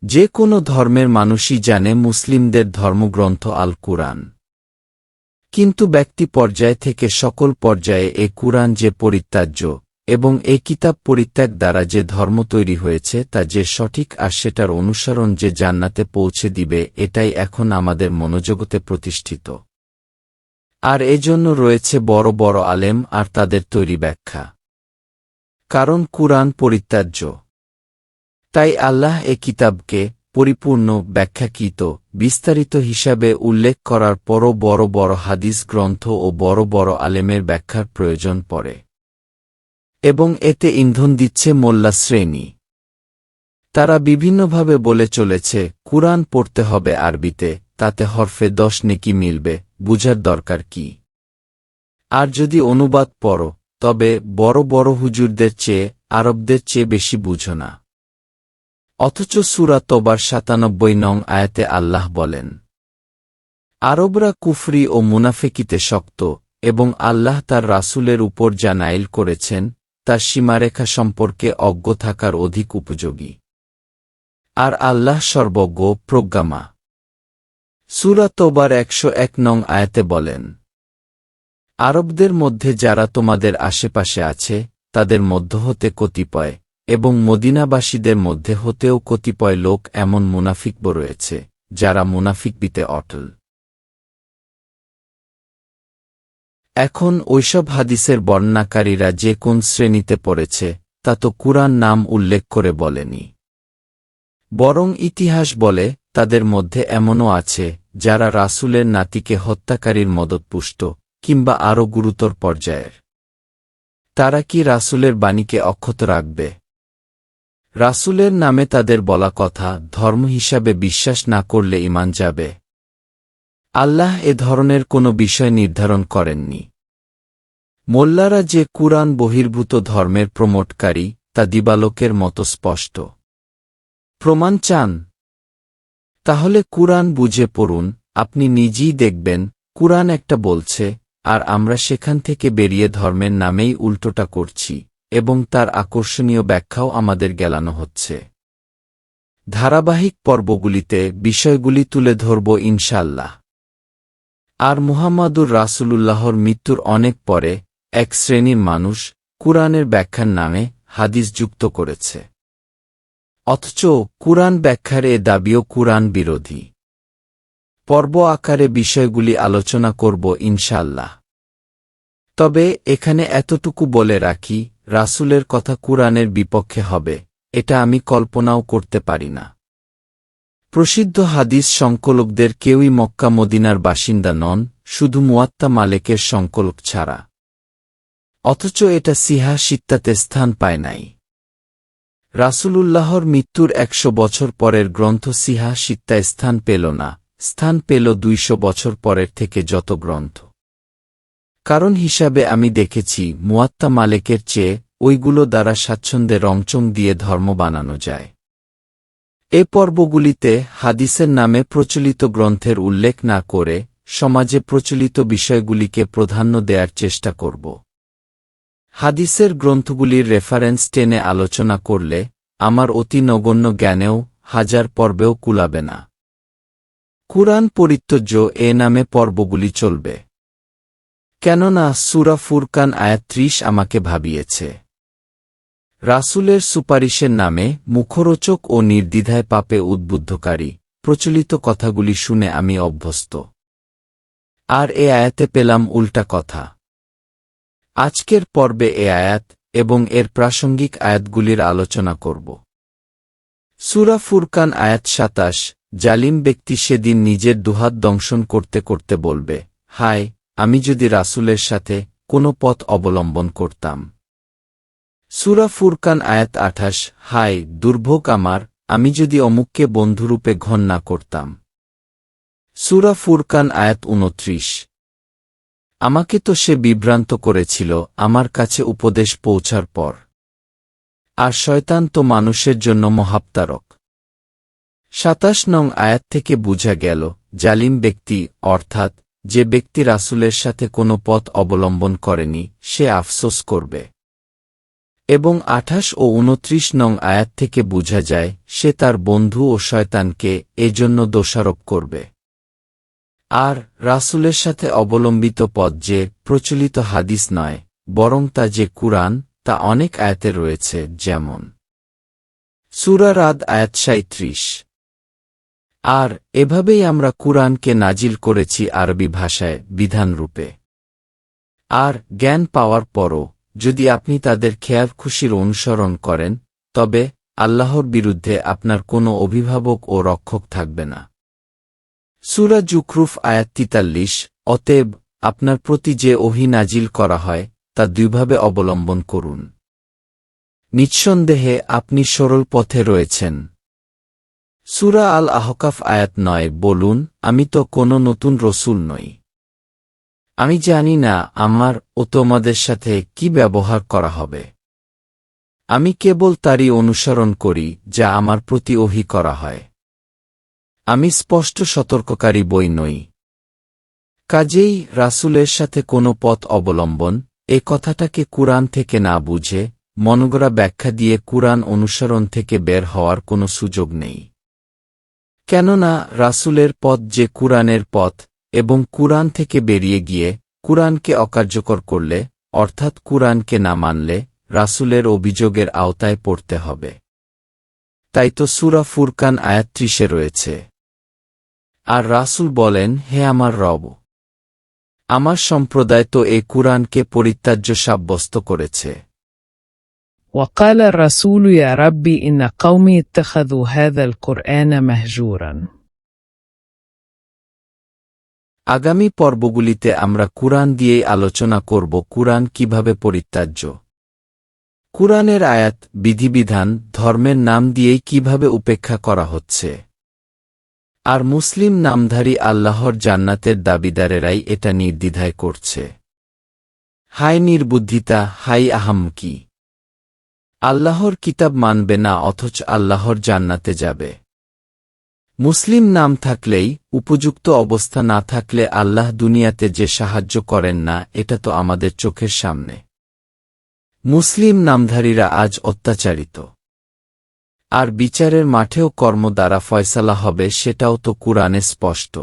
যে কোনো ধর্মের মানুষই জানে মুসলিমদের ধর্মগ্রন্থ আল কুরআন। কিন্তু ব্যক্তি পর্যায় থেকে সকল পর্যায়ে এ কুরআন যে পরিত্যাজ্য এবং এ কিতাব পরিত্যাগ দ্বারা যে ধর্ম তৈরি হয়েছে তা যে সঠিক আর সেটার অনুসরণ যে জান্নাতে পৌঁছে দিবে, এটাই এখন আমাদের মনোজগতে প্রতিষ্ঠিত। আর এজন্য রয়েছে বড় বড় আলেম আর তাদের তৈরি ব্যাখ্যা। কারণ কুরআন পরিত্যাজ্য, তাই আল্লাহ এ কিতাবকে পরিপূর্ণ ব্যাখ্যাকৃত বিস্তারিত হিসাবে উল্লেখ করার পরও বড় বড় হাদিস গ্রন্থ ও বড় বড় আলেমের ব্যাখ্যার প্রয়োজন পড়ে, এবং এতে ইন্ধন দিচ্ছে মোল্লা শ্রেণী। তারা বিভিন্নভাবে বলে চলেছে কুরআন পড়তে হবে আরবিতে, তাতে হরফে 10 নেকি মিলবে, বুঝার দরকার কি? আর যদি অনুবাদ পড়ো তবে বড় বড় হুজুরদের চেয়ে আরবদের চেয়ে বেশি বুঝো না। অথচ সূরা তওবার ৯৭ নং আয়াতে আল্লাহ বলেন, আরবরা কুফরি ও মুনাফিকিতে শক্ত এবং আল্লাহ তার রাসূলের উপর যা নাইল করেছেন তার সীমারেখা সম্পর্কে অজ্ঞ থাকার অধিক উপযোগী। আর আল্লাহ সর্বজ্ঞ প্রজ্ঞামা। সূরা তওবার ১০১ নং আয়াতে বলেন, আরবদের মধ্যে যারা তোমাদের আশেপাশে আছে তাদের মধ্য হতে কতিপয় এবং মদিনাবাসীদের মধ্যে হতেও কতিপয় লোক এমন মুনাফিক রয়েছে যারা মুনাফিকবিতে অটল। এখন ঐসব হাদিসের বর্ণনাকারীরা যে কোন শ্রেণীতে পড়েছে তা তো কুরআন নাম উল্লেখ করে বলেনি, বরং ইতিহাস বলে তাদের মধ্যে এমনও আছে যারা রাসূলের নাতিকে হত্যাকারীর মদতপুষ্ট কিংবা আরও গুরুতর পর্যায়ের। তারা কি রাসূলের বাণীকে অক্ষত রাখবে? রাসূলের নামে তাদের বলা কথা ধর্ম হিসাবে বিশ্বাস না করলে ঈমান যাবে? আল্লাহ এ ধরনের কোনো বিষয় নির্ধারণ করেননি। মোল্লারা যে কুরআন বহির্ভূত ধর্মের প্রমোটকারী তা দিবালোকের মতো স্পষ্ট। প্রমাণ চান? তাহলে কুরআন বুঝে পড়ুন, আপনি নিজেই দেখবেন কুরআন একটা বলছে আর আমরা সেখান থেকে বেরিয়ে ধর্মের নামেই উল্টোটা করছি এবং তার আকর্ষণীয় ব্যাখ্যাও আমাদের গেলানো হচ্ছে। ধারাবাহিক পর্বগুলিতে বিষয়গুলি তুলে ধরব ইনশাআল্লাহ। আর মুহাম্মাদুর রাসূলুল্লাহর মৃত্যুর অনেক পরে এক শ্রেণীর মানুষ কুরআনের ব্যাখ্যার নামে হাদিস যুক্ত করেছে, অথচ কুরআন ব্যাখ্যার এ দাবিও কুরআন বিরোধী। পর্ব আকারে বিষয়গুলি আলোচনা করব ইনশাআল্লাহ। তবে এখানে এতটুকু বলে রাখি, রাসূলের কথা কুরআনের বিপক্ষে হবে এটা আমি কল্পনাও করতে পারি না। প্রসিদ্ধ হাদিস সংকলকদের কেউই মক্কা মদিনার বাসিন্দা নন, শুধু মুয়াত্তা মালিকের সংকলক ছাড়া। অথচ এটা সিহাহ সিত্তাতে স্থান পায় নাই। রাসূলুল্লাহর মৃত্যুর ১০০ বছর পরের গ্রন্থ সিহাহ সিত্তায় স্থান পেল না, স্থান পেল ২০০ বছর পরের থেকে যত গ্রন্থ। কারণ হিসাবে আমি দেখেছি মুয়াত্তা মালিকের চেয়ে ওইগুলো দ্বারা স্বাচ্ছন্দ্যে রংচং দিয়ে ধর্ম বানানো যায়। এ পর্বগুলিতে হাদিসের নামে প্রচলিত গ্রন্থের উল্লেখ না করে সমাজে প্রচলিত বিষয়গুলিকে প্রাধান্য দেওয়ার চেষ্টা করব। হাদিসের গ্রন্থগুলির রেফারেন্স টেনে আলোচনা করলে আমার অতি নগণ্য জ্ঞানেও ১০০০ পর্বেও কুলাবে না। কুরআন পরিত্যাজ্য এ নামে পর্বগুলি চলবে। কেননা সূরা ফুরকান আয়াত ৩০ আমাকে ভাবিয়েছে। রাসূলের সুপারিশের নামে মুখরোচক ও নির্দ্বিধায় পাপে উদ্বুদ্ধকারী প্রচলিত কথাগুলি শুনে আমি অভ্যস্ত। আর এ আয়াতে পেলাম উল্টা কথা। আজকের পর্বে এ আয়াত এবং এর প্রাসঙ্গিক আয়াতগুলির আলোচনা করব। সূরা ফুরকান আয়াত ২৭, জালিম ব্যক্তি সেদিন নিজের দুহাত দংশন করতে করতে বলবে, হায়, আমি যদি রাসূলের সাথে কোনো পথ অবলম্বন করতাম। সূরা ফুরকান আয়াত ২৮, হায়, দুর্ভোগ আমার, আমি যদি অমুককে বন্ধুরূপে গ্রহণ না করতাম। সূরা ফুরকান আয়াত ২৯, আমাকে তো সে বিভ্রান্ত করেছিল আমার কাছে উপদেশ পৌঁছার পর। আর শয়তান তো মানুষের জন্য মহাপ্তারক। ২৭ নং আয়াত থেকে বুঝা গেল জালিম ব্যক্তি অর্থাৎ যে ব্যক্তি রাসূলের সাথে কোনো পথ অবলম্বন করেনি সে আফসোস করবে। এবং 28 ও 29 নং আয়াত থেকে বোঝা যায় সে তার বন্ধু ও শয়তানকে এজন্য দোষারোপ করবে। আর রাসূলের সাথে অবলম্বিত পথ যে প্রচলিত হাদিস নয়, বরং তা যে কুরআন, তা অনেক আয়াতে রয়েছে, যেমন সূরা রাদ আয়াত 37। আর এভাবেই আমরা কুরআনকে নাজিল করেছি আরবি ভাষায় বিধানরূপে। আর জ্ঞান পাওয়ার পরও যদি আপনি তাদের খেয়াল খুশির অনুসরণ করেন, তবে আল্লাহর বিরুদ্ধে আপনার কোনো অভিভাবক ও রক্ষক থাকবে না। সূরা জুখরুফ আয়াত 43। অতএব আপনার প্রতি যে ওহী নাজিল করা হয় তা দুইভাবে অবলম্বন করুন। নিঃসন্দেহে আপনি সরল পথে রয়েছেন। সূরা আল আহকাফ আয়াত 9। বলুন, আমি তো কোনো নতুন রসূল নই। আমি জানি না আমার ও তোমাদের সাথে কি ব্যবহার করা হবে। আমি কেবল তারই অনুসরণ করি যা আমার প্রতি ওহী করা হয়। আমি স্পষ্ট সতর্ককারী বই নই। কাজেই রাসূলের সাথে কোনো পথ অবলম্বন এ কথাটাকে কুরআন থেকে না বুঝে মনগড়া ব্যাখ্যা দিয়ে কুরআন অনুসরণ থেকে বের হওয়ার কোনো সুযোগ নেই। কেননা রাসূলের পথ যে কুরআনের পথ, এবং কুরআন থেকে বেরিয়ে গিয়ে কুরআনকে অকার্যকর করলে, অর্থাৎ কুরআনকে না মানলে, রাসূলের অভিযোগের আওতায় পড়তে হবে। তাই তো সূরা ফুরকান আয়াত 30 রয়েছে, আর রাসূল বলেন, হে আমার রব, আমার সম্প্রদায় তো এ কুরআনকে পরিত্যাজ্য সাব্যস্ত করেছে। وقال الرسول يا رب إن قومي اتخذوا هذا القرآن مهجورا। আগামী পর্বগুলিতে আমরা কুরআন দিয়েই আলোচনা করব কুরআন কিভাবে পরিত্যাজ্য, কুরআনের আয়াত, বিধিবিধান, ধর্মের নাম দিয়েই কিভাবে উপেক্ষা করা হচ্ছে। আর মুসলিম নামধারী আল্লাহর জান্নাতের দাবিদারেরাই এটা নির্দ্বিধায় করছে। হায় নির্বুদ্ধিতা, হাই আহাম্মকি! আল্লাহর কিতাব মানবে না অথচ আল্লাহর জান্নাতে যাবে। মুসলিম নাম থাকলেই, উপযুক্ত অবস্থা না থাকলে আল্লাহ দুনিয়াতে যে সাহায্য করেন না, এটা তো আমাদের চোখের সামনে। মুসলিম নামধারীরা আজ অত্যাচারিত। আর বিচারের মাঠেও কর্ম দ্বারা ফয়সালা হবে, সেটাও তো কুরআনে স্পষ্ট।